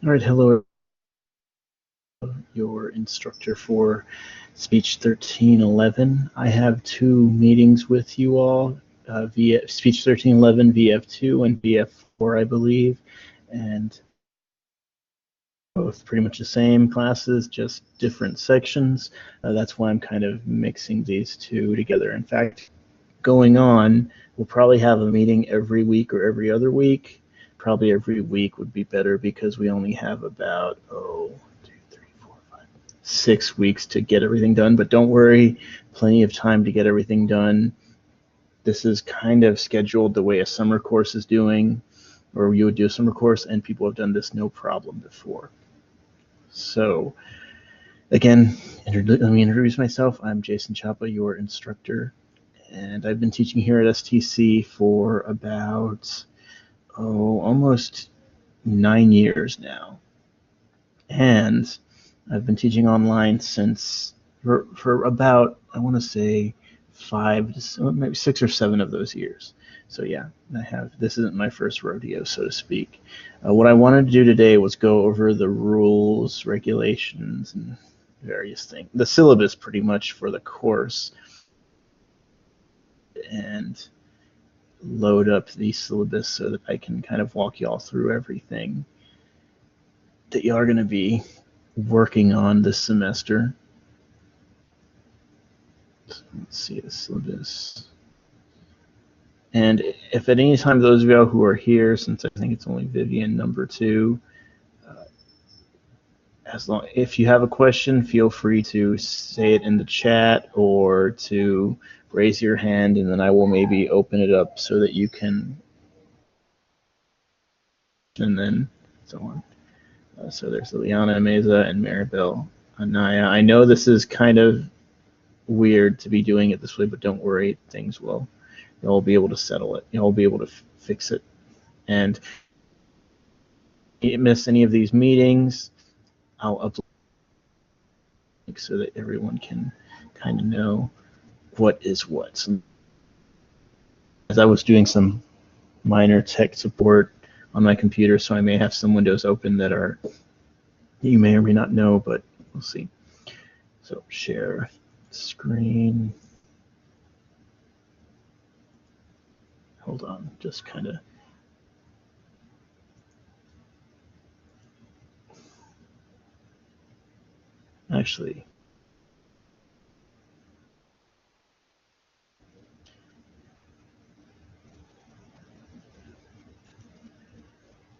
All right, hello, your instructor for Speech 1311. I have two meetings with you all via Speech 1311 VF2 and VF4, I believe, and both pretty much the same classes, just different sections. That's why I'm kind of mixing these two together. In fact, going on, we'll probably have a meeting every week or every other week. Probably every week would be better because we only have about 6 weeks to get everything done, but don't worry, plenty of time to get everything done. This is kind of scheduled the way a summer course is doing, or you would do a summer course, and people have done this no problem before. So again, let me introduce myself. I'm Jason Chapa, your instructor, and I've been teaching here at STC for about almost 9 years now. And I've been teaching online since for about, I want to say, maybe 6 or 7 of those years. So yeah, this isn't my first rodeo, so to speak. What I wanted to do today was go over the rules, regulations, and various things. The syllabus pretty much for the course, and load up the syllabus so that I can kind of walk you all through everything that you are going to be working on this semester. So let's see the syllabus. And if at any time those of you who are here, since I think it's only Vivian number 2, if you have a question, feel free to say it in the chat or to raise your hand, and then I will maybe open it up so that you can, and then so on. So there's Liliana, Meza, and Maribel, Anaya. I know this is kind of weird to be doing it this way, but don't worry, you'll be able to settle it. You'll be able to fix it. And if you miss any of these meetings, I'll upload so that everyone can kind of know what is what. So, as I was doing some minor tech support on my computer, so I may have some windows open that you may or may not know, but we'll see. So share screen. Hold on, just kind of. Actually,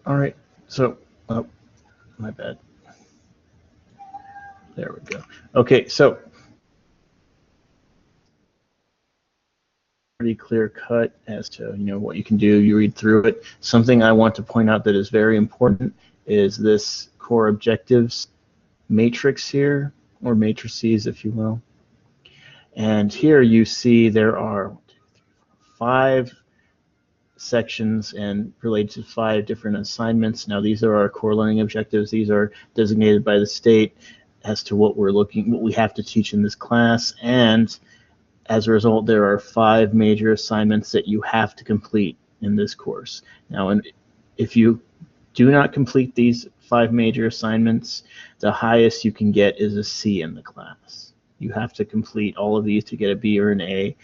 all right. So, oh, my bad. There we go. Okay, so pretty clear cut as to what you can do. You read through it. Something I want to point out that is very important is this core objectives matrix here, or matrices, if you will. And here you see there are 5 sections and related to 5 different assignments. Now these are our core learning objectives. These are designated by the state as to what we have to teach in this class, and as a result, there are 5 major assignments that you have to complete in this course. Now, if you do not complete these 5 major assignments, the highest you can get is a C in the class. You have to complete all of these to get a B or an A.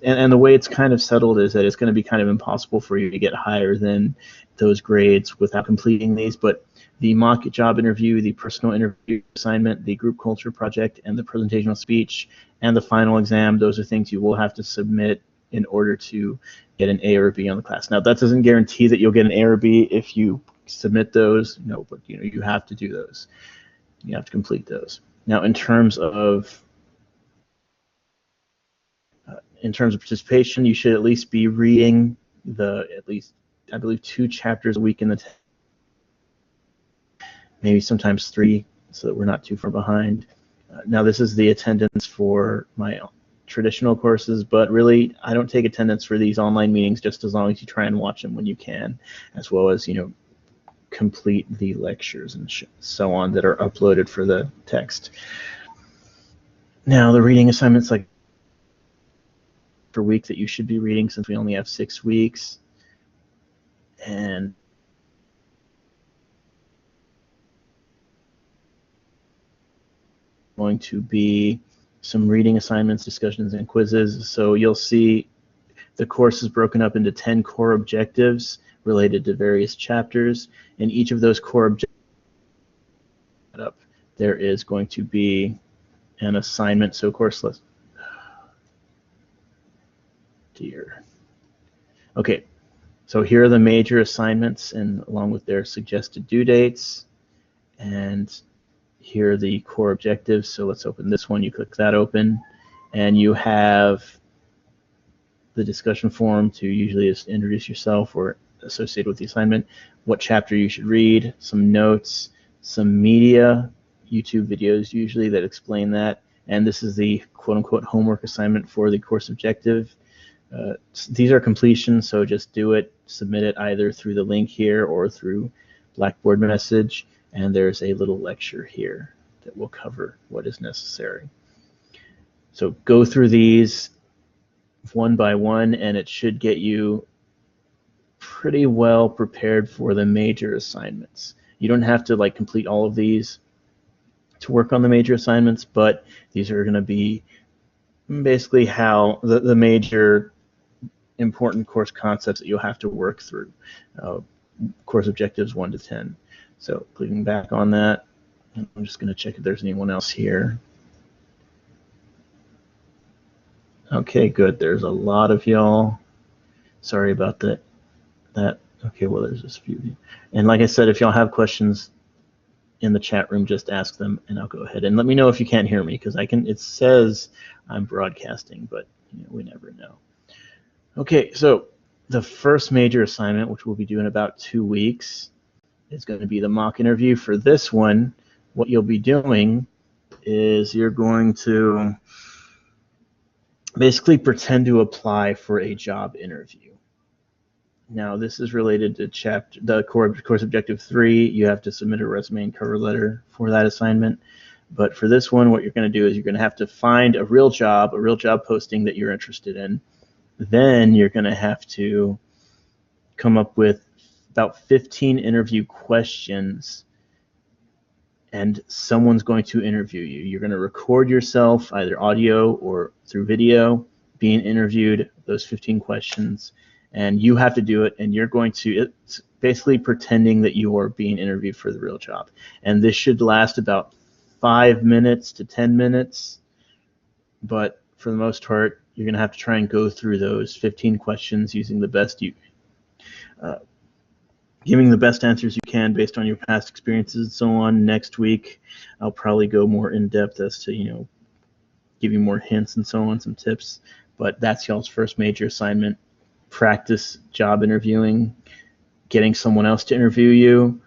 And the way it's kind of settled is that it's going to be kind of impossible for you to get higher than those grades without completing these. But the mock job interview, the personal interview assignment, the group culture project, and the presentational speech, and the final exam, those are things you will have to submit in order to get an A or a B on the class. Now, that doesn't guarantee that you'll get an A or B if you submit those, but you have to do those. You have to complete those. Now, in terms of participation, you should at least be reading I believe 2 chapters a week in the maybe sometimes 3, so that we're not too far behind. Now this is the attendance for my traditional courses, but really I don't take attendance for these online meetings, just as long as you try and watch them when you can, as well as complete the lectures and so on that are uploaded for the text. Now the reading assignments per week that you should be reading, since we only have 6 weeks. And going to be some reading assignments, discussions, and quizzes. So you'll see the course is broken up into 10 core objectives related to various chapters, and each of those core objectives, there is going to be an assignment. So of course, okay, so here are the major assignments, and along with their suggested due dates, and here are the core objectives. So let's open this one. You click that open, and you have the discussion forum to usually just introduce yourself or associated with the assignment, what chapter you should read, some notes, some media, YouTube videos usually that explain that, and this is the quote-unquote homework assignment for the course objective. These are completions, so just do it, submit it either through the link here or through Blackboard message, and there's a little lecture here that will cover what is necessary. So go through these one by one, and it should get you pretty well prepared for the major assignments. You don't have to complete all of these to work on the major assignments, but these are going to be basically how the major important course concepts that you'll have to work through. Course objectives 1 to 10. So clicking back on that, I'm just going to check if there's anyone else here. Okay, good. There's a lot of y'all. Sorry about that. Okay, well, there's just a few of you. And like I said, if y'all have questions in the chat room, just ask them, and I'll go ahead and let me know if you can't hear me, because it says I'm broadcasting, but we never know. Okay, so the first major assignment, which we'll be doing about 2 weeks, is going to be the mock interview. For this one, what you'll be doing is you're going to basically pretend to apply for a job interview. Now, this is related to the course objective 3. You have to submit a resume and cover letter for that assignment. But for this one, what you're going to do is you're going to have to find a real job posting that you're interested in. Then you're going to have to come up with about 15 interview questions, and someone's going to interview you. You're going to record yourself, either audio or through video, being interviewed, those 15 questions, and you have to do it, and you're going to, it's basically pretending that you are being interviewed for the real job. And this should last about 5 minutes to 10 minutes, but for the most part, you're going to have to try and go through those 15 questions using the best giving the best answers you can based on your past experiences and so on. Next week, I'll probably go more in depth as to, give you more hints and so on, some tips. But that's y'all's first major assignment. Practice job interviewing, getting someone else to interview you,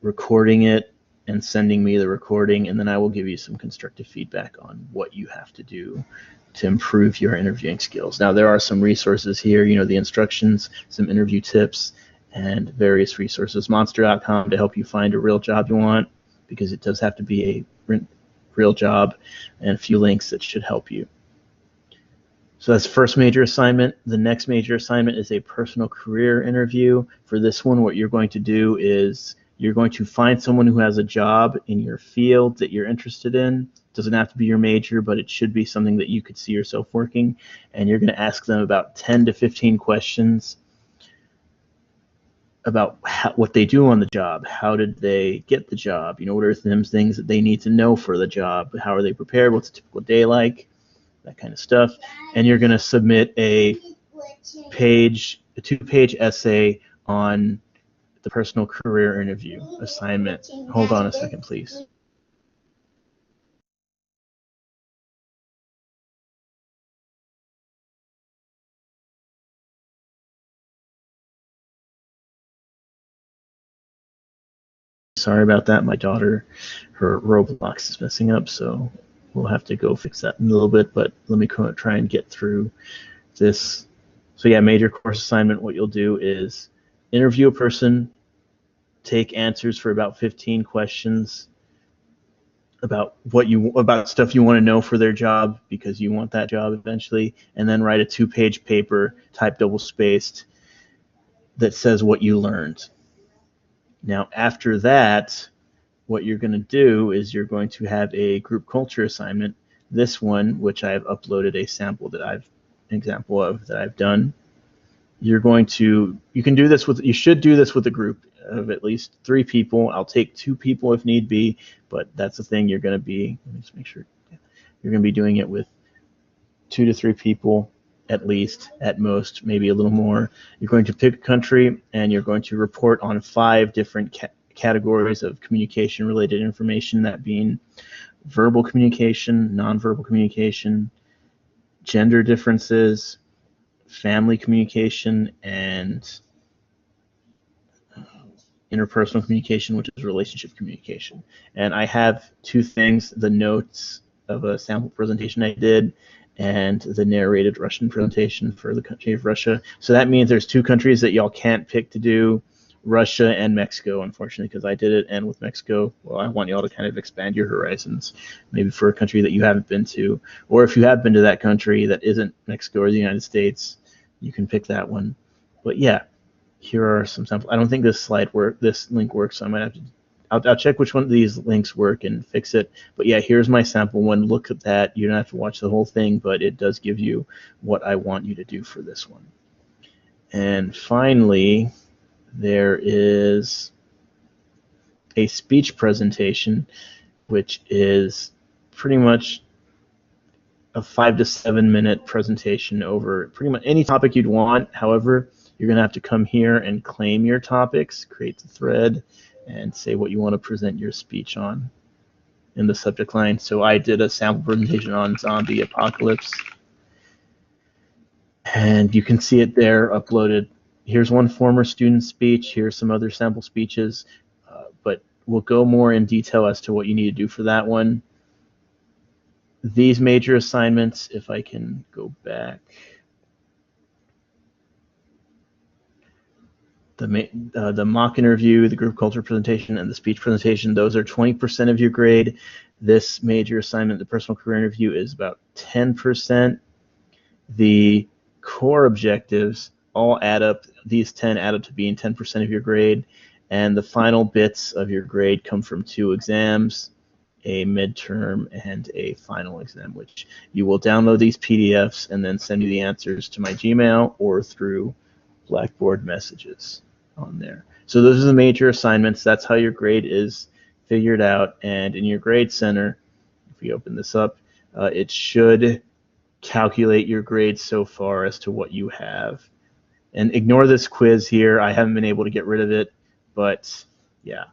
recording it, and sending me the recording, and then I will give you some constructive feedback on what you have to do to improve your interviewing skills. Now, there are some resources here, the instructions, some interview tips, and various resources. Monster.com to help you find a real job you want, because it does have to be a real job, and a few links that should help you. So that's the first major assignment. The next major assignment is a personal career interview. For this one, what you're going to do is you're going to find someone who has a job in your field that you're interested in. It doesn't have to be your major, but it should be something that you could see yourself working. And you're going to ask them about 10 to 15 questions about what they do on the job. How did they get the job? What are some things that they need to know for the job? How are they prepared? What's a typical day like? That kind of stuff. And you're going to submit a 2-page essay on the personal career interview assignment. Hold on a second, please. Sorry about that. My daughter, her Roblox is messing up, so we'll have to go fix that in a little bit, but let me try and get through this. So yeah, major course assignment, what you'll do is interview a person, take answers for about 15 questions about stuff you want to know for their job, because you want that job eventually, and then write a 2-page paper, type double-spaced, that says what you learned. Now, after that, what you're going to do is you're going to have a group culture assignment. This one, which I've uploaded a sample that example of that I've done. You can do this you should do this with a group of at least 3 people. I'll take 2 people if need be, but that's the thing you're going to be, let me just make sure, you're going to be doing it with 2 to 3 people at least, at most, maybe a little more. You're going to pick a country and you're going to report on 5 different categories of communication related information, that being verbal communication, nonverbal communication, gender differences, family communication, and interpersonal communication, which is relationship communication. And I have 2 things, the notes of a sample presentation I did and the narrated Russian presentation for the country of Russia. So that means there's 2 countries that y'all can't pick to do, Russia and Mexico, unfortunately, because I did it. And with Mexico, well, I want y'all to kind of expand your horizons, maybe for a country that you haven't been to, or if you have been to that country that isn't Mexico or the United States, you can pick that one. But yeah, here are some samples. I don't think this link works, so I might have to, I'll check which one of these links work and fix it. But yeah, here's my sample one. Look at that. You don't have to watch the whole thing, but it does give you what I want you to do for this one. And finally, there is a speech presentation, which is pretty much a 5 to 7 minute presentation over pretty much any topic you'd want. However, you're going to have to come here and claim your topics, create the thread, and say what you want to present your speech on in the subject line. So I did a sample presentation on zombie apocalypse, and you can see it there uploaded. Here's one former student speech. Here's some other sample speeches, but we'll go more in detail as to what you need to do for that one. These major assignments, if I can go back, the mock interview, the group culture presentation, and the speech presentation, those are 20% of your grade. This major assignment, the personal career interview, is about 10%. The core objectives all add up. These 10 add up to being 10% of your grade, and the final bits of your grade come from 2 exams, a midterm and a final exam, which you will download these PDFs and then send me the answers to my Gmail or through Blackboard messages on there. So those are the major assignments. That's how your grade is figured out. And in your grade center, if we open this up, it should calculate your grade so far as to what you have. And ignore this quiz here. I haven't been able to get rid of it, but yeah.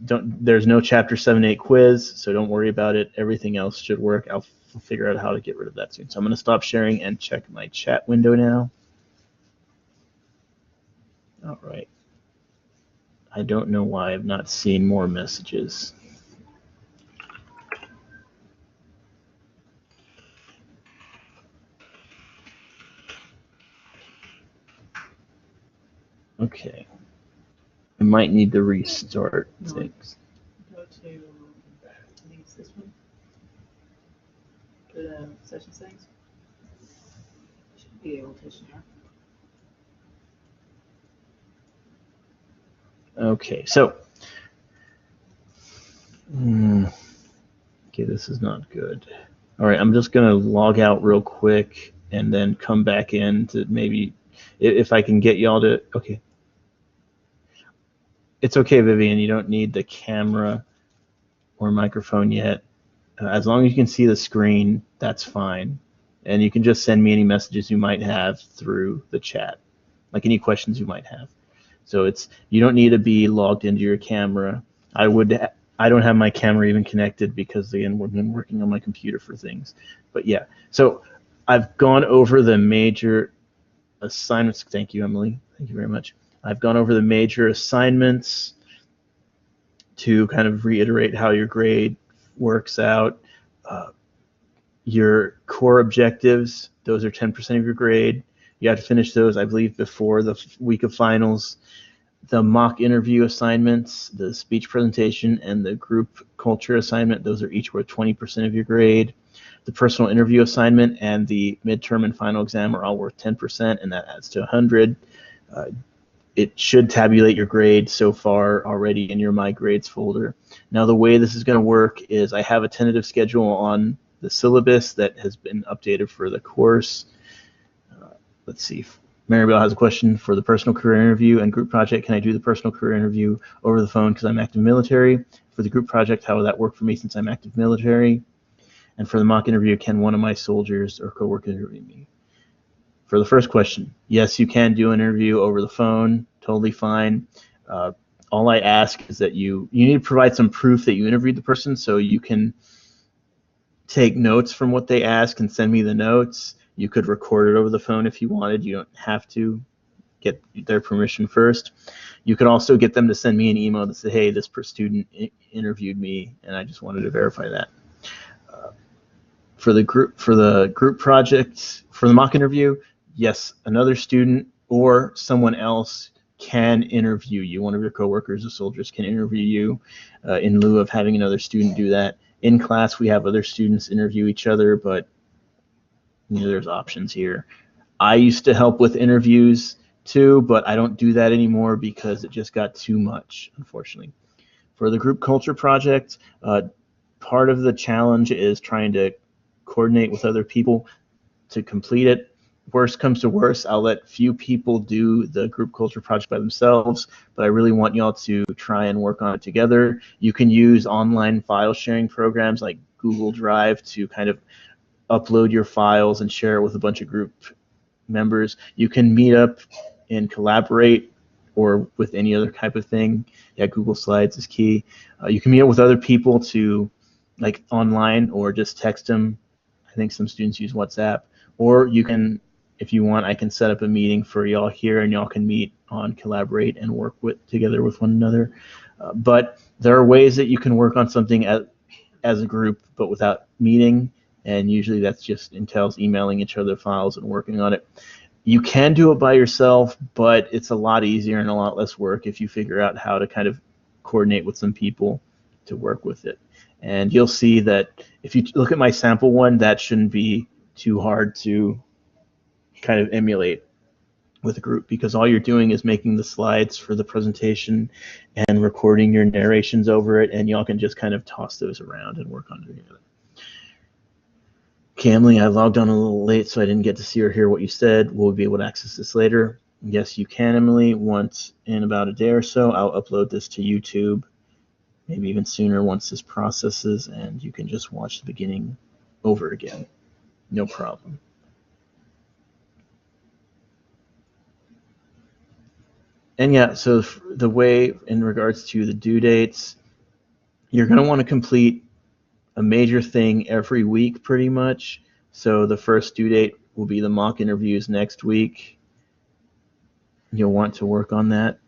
There's no Chapter 7-8 quiz, so don't worry about it. Everything else should work. I'll figure out how to get rid of that soon. So I'm going to stop sharing and check my chat window now. All right. I don't know why I've not seen more messages. Okay. I might need to restart things. Go to, I think it's this one. Go to session settings. Should be able to share. Okay, so okay, this is not good. All right, I'm just gonna log out real quick and then come back in to maybe, if I can get y'all to, okay. It's okay, Vivian, you don't need the camera or microphone yet. As long as you can see the screen, that's fine. And you can just send me any messages you might have through the chat, like any questions you might have. So you don't need to be logged into your camera. I don't have my camera even connected because, again, we've been working on my computer for things. But yeah, so I've gone over the major assignments. Thank you, Emily. Thank you very much. I've gone over the major assignments to kind of reiterate how your grade works out. Your core objectives, those are 10% of your grade. You have to finish those, I believe, before the week of finals. The mock interview assignments, the speech presentation, and the group culture assignment, those are each worth 20% of your grade. The personal interview assignment and the midterm and final exam are all worth 10%, and that adds to 100. it should tabulate your grade so far already in your My Grades folder. Now the way this is going to work is I have a tentative schedule on the syllabus that has been updated for the course. Let's see. Maribel has a question for the personal career interview and group project. Can I do the personal career interview over the phone because I'm active military? For the group project, how will that work for me since I'm active military? And for the mock interview, can one of my soldiers or coworkers interview me? For the first question, yes, you can do an interview over the phone, totally fine. All I ask is that you need to provide some proof that you interviewed the person, so you can take notes from what they ask and send me the notes. You could record it over the phone if you wanted. You don't have to get their permission first. You could also get them to send me an email that says, hey, this student interviewed me, and I just wanted to verify that. For the group project, for the mock interview, yes, another student or someone else can interview you. One of your coworkers or soldiers can interview you in lieu of having another student do that. In class, we have other students interview each other, but there's options here. I used to help with interviews too, but I don't do that anymore because it just got too much, unfortunately. For the group culture project, part of the challenge is trying to coordinate with other people to complete it. Worst comes to worst, I'll let few people do the group culture project by themselves, but I really want y'all to try and work on it together. You can use online file sharing programs like Google Drive to kind of upload your files and share it with a bunch of group members. You can meet up and collaborate or with any other type of thing. Yeah, Google Slides is key. You can meet up with other people to like online or just text them. I think some students use WhatsApp. Or you can, if you want, I can set up a meeting for y'all here and y'all can meet on Collaborate and work together with one another. But there are ways that you can work on something as a group but without meeting, and usually that just entails emailing each other files and working on it. You can do it by yourself, but it's a lot easier and a lot less work if you figure out how to kind of coordinate with some people to work with it. And you'll see that if you look at my sample one, that shouldn't be too hard to kind of emulate with a group, because all you're doing is making the slides for the presentation and recording your narrations over it, and y'all can just kind of toss those around and work on it together. Camly, I logged on a little late, so I didn't get to see or hear what you said. Will we be able to access this later? Yes, you can, Emily. Once in about a day or so, I'll upload this to YouTube, maybe even sooner once this processes, and you can just watch the beginning over again. No problem. And yeah, so the way in regards to the due dates, you're going to want to complete a major thing every week pretty much. So the first due date will be the mock interviews next week. You'll want to work on that.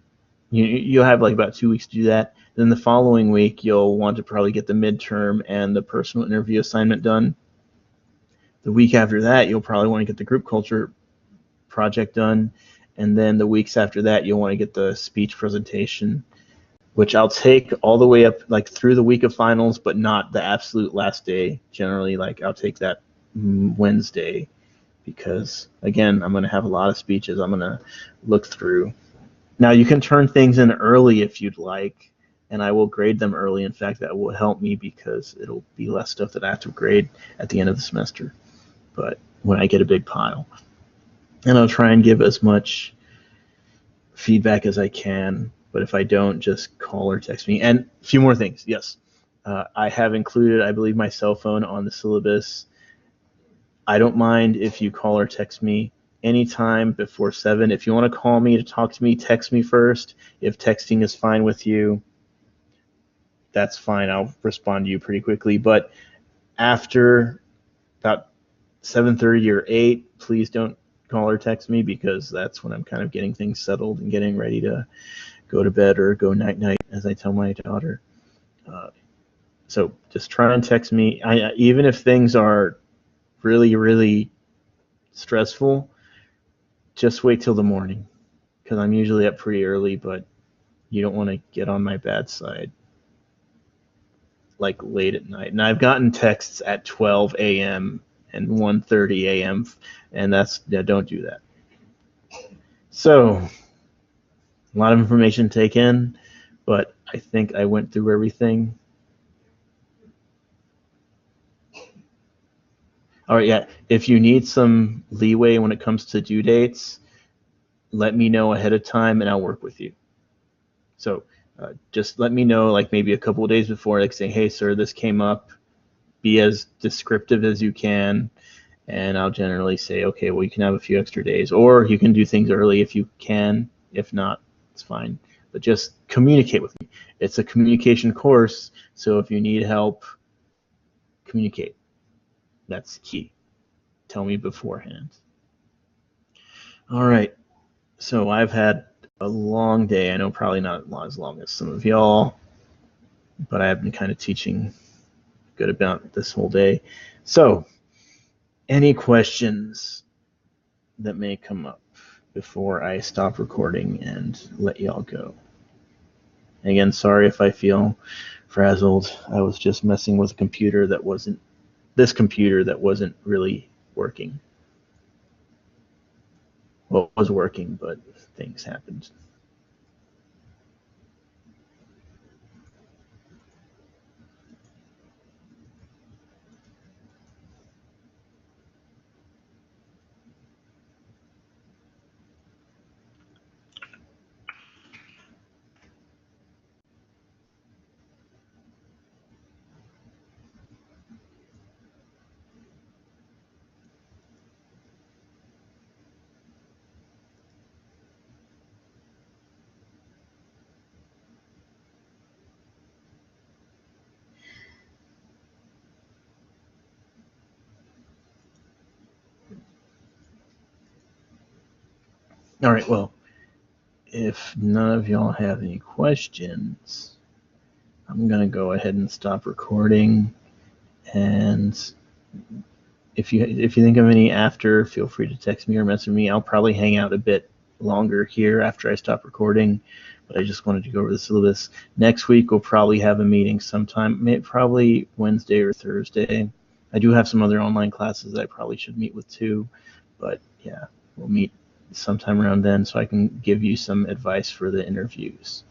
You'll have like about 2 weeks to do that. Then the following week, you'll want to probably get the midterm and the personal interview assignment done. The week after that, you'll probably want to get the group culture project done. And then the weeks after that, you'll want to get the speech presentation, which I'll take all the way up like through the week of finals, but not the absolute last day. Generally, like I'll take that Wednesday because, again, I'm going to have a lot of speeches I'm going to look through. Now, you can turn things in early if you'd like, and I will grade them early. In fact, that will help me because it'll be less stuff that I have to grade at the end of the semester, but when I get a big pile. And I'll try and give as much feedback as I can, but if I don't, just call or text me. And a few more things, yes. I have included, I believe, my cell phone on the syllabus. I don't mind if you call or text me anytime before 7. If you want to call me to talk to me, text me first. If texting is fine with you, that's fine. I'll respond to you pretty quickly. But after about 7:30 or 8, please don't call or text me because that's when I'm kind of getting things settled and getting ready to go to bed or go night-night, as I tell my daughter. So just try and text me. Even if things are really, really stressful, just wait till the morning because I'm usually up pretty early, but you don't want to get on my bad side like late at night. And I've gotten texts at 12 a.m. and 1:30 a.m. and don't do that. So A lot of information to take in, but I think I went through everything. All right, yeah. If you need some leeway when it comes to due dates, let me know ahead of time and I'll work with you. So just let me know, like maybe a couple of days before, like saying, hey, sir, this came up. Be as descriptive as you can. And I'll generally say, okay, well, you can have a few extra days, or you can do things early if you can. If not, it's fine. But just communicate with me. It's a communication course, so if you need help, communicate. That's key. Tell me beforehand. All right. So I've had a long day. I know probably not as long as some of y'all, but I've been kind of teaching good about this whole day. So any questions that may come up before I stop recording and let y'all go? Again, sorry if I feel frazzled. I was just messing with a computer that wasn't really working. Well, it was working, but things happened. All right, well, if none of y'all have any questions, I'm going to go ahead and stop recording. And if you think of any after, feel free to text me or message me. I'll probably hang out a bit longer here after I stop recording, but I just wanted to go over the syllabus. Next week we'll probably have a meeting sometime, probably Wednesday or Thursday. I do have some other online classes that I probably should meet with too, but yeah, we'll meet sometime around then so I can give you some advice for the interviews.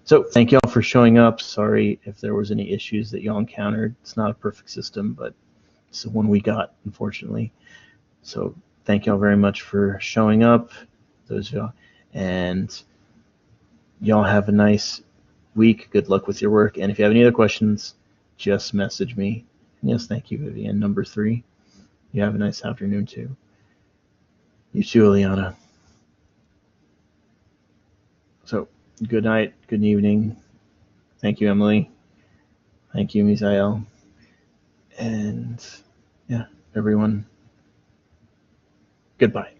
So thank y'all for showing up. Sorry if there was any issues that y'all encountered. It's not a perfect system, but it's the one we got, unfortunately. So thank y'all very much for showing up, those of y'all, and y'all have a nice week. Good luck with your work. And if you have any other questions, just message me. And yes, thank you, Vivian. Number 3. You have a nice afternoon too. You too, Eliana. So good night, good evening. Thank you, Emily. Thank you, Misael. And yeah, everyone, goodbye.